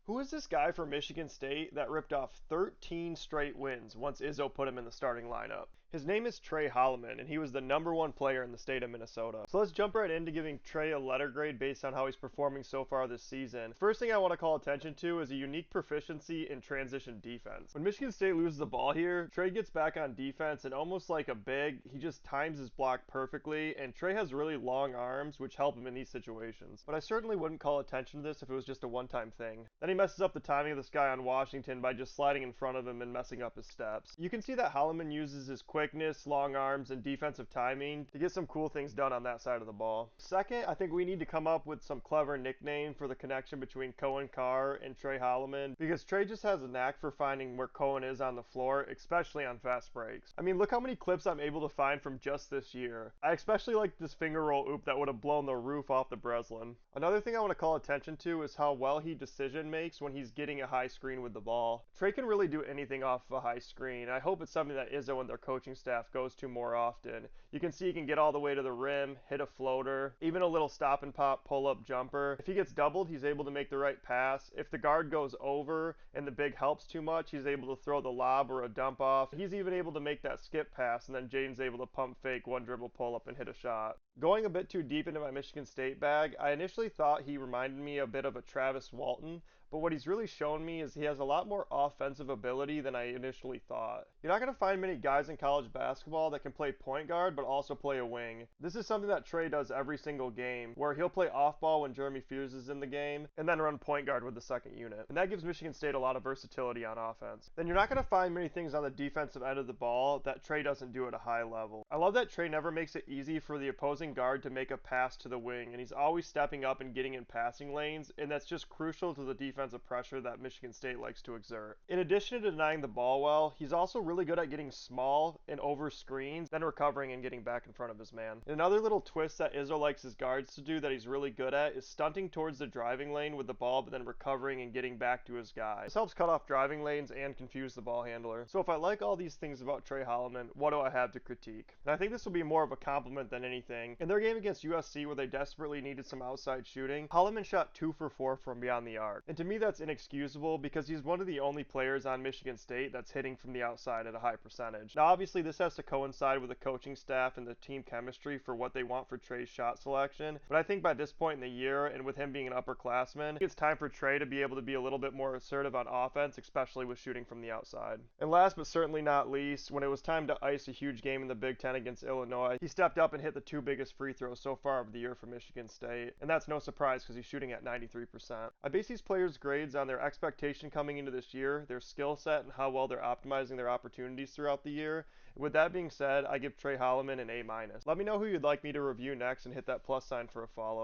Who is this guy from Michigan State that ripped off 13 straight wins once Izzo put him in the starting lineup? His name is Tre Holloman, and he was the #1 player in the state of Minnesota. So let's jump right into giving Tre a letter grade based on how he's performing so far this season. First thing I want to call attention to is a unique proficiency in transition defense. When Michigan State loses the ball here, Tre gets back on defense and almost like a big, he just times his block perfectly, and Tre has really long arms which help him in these situations. But I certainly wouldn't call attention to this if it was just a one-time thing. Then he messes up the timing of this guy on Washington by just sliding in front of him and messing up his steps. You can see that Holloman uses his quickness, long arms, and defensive timing to get some cool things done on that side of the ball. Second, I think we need to come up with some clever nickname for the connection between Cohen Carr and Tre Holloman, because Tre just has a knack for finding where Cohen is on the floor, especially on fast breaks. I mean, look how many clips I'm able to find from just this year. I especially like this finger roll oop that would have blown the roof off the Breslin. Another thing I want to call attention to is how well he decision makes when he's getting a high screen with the ball. Tre can really do anything off of a high screen. I hope it's something that Izzo and their coaching staff goes to more often. You can see he can get all the way to the rim, hit a floater, even a little stop and pop pull-up jumper. If he gets doubled, he's able to make the right pass. If the guard goes over and the big helps too much, he's able to throw the lob or a dump off. He's even able to make that skip pass, and then Jaden's able to pump fake, one dribble pull-up, and hit a shot. Going a bit too deep into my Michigan State bag, I initially thought he reminded me a bit of a Travis Walton, but what he's really shown me is he has a lot more offensive ability than I initially thought. You're not going to find many guys in college basketball that can play point guard but also play a wing. This is something that Tre does every single game, where he'll play off ball when Jeremy Fears is in the game, and then run point guard with the second unit. And that gives Michigan State a lot of versatility on offense. Then you're not going to find many things on the defensive end of the ball that Tre doesn't do at a high level. I love that Tre never makes it easy for the opposing guard to make a pass to the wing, and he's always stepping up and getting in passing lanes, and that's just crucial to the defensive pressure that Michigan State likes to exert. In addition to denying the ball well, he's also really good at getting small and over screens, then recovering and getting back in front of his man. And another little twist that Izzo likes his guards to do that he's really good at is stunting towards the driving lane with the ball, but then recovering and getting back to his guy. This helps cut off driving lanes and confuse the ball handler. So if I like all these things about Tre Holloman, what do I have to critique? And I think this will be more of a compliment than anything. In their game against USC, where they desperately needed some outside shooting, Holloman shot 2 for 4 from beyond the arc. And to me, that's inexcusable because he's one of the only players on Michigan State that's hitting from the outside at a high percentage. Now, obviously, this has to coincide with the coaching staff and the team chemistry for what they want for Tre's shot selection, but I think by this point in the year, and with him being an upperclassman, it's time for Tre to be able to be a little bit more assertive on offense, especially with shooting from the outside. And last but certainly not least, when it was time to ice a huge game in the Big Ten against Illinois, he stepped up and hit the 2 biggest free throws so far of the year for Michigan State, and that's no surprise because he's shooting at 93%. I base these players' grades on their expectation coming into this year, their skill set, and how well they're optimizing their opportunities throughout the year. With that being said, I give Tre Holloman an A-. Let me know who you'd like me to review next and hit that plus sign for a follow.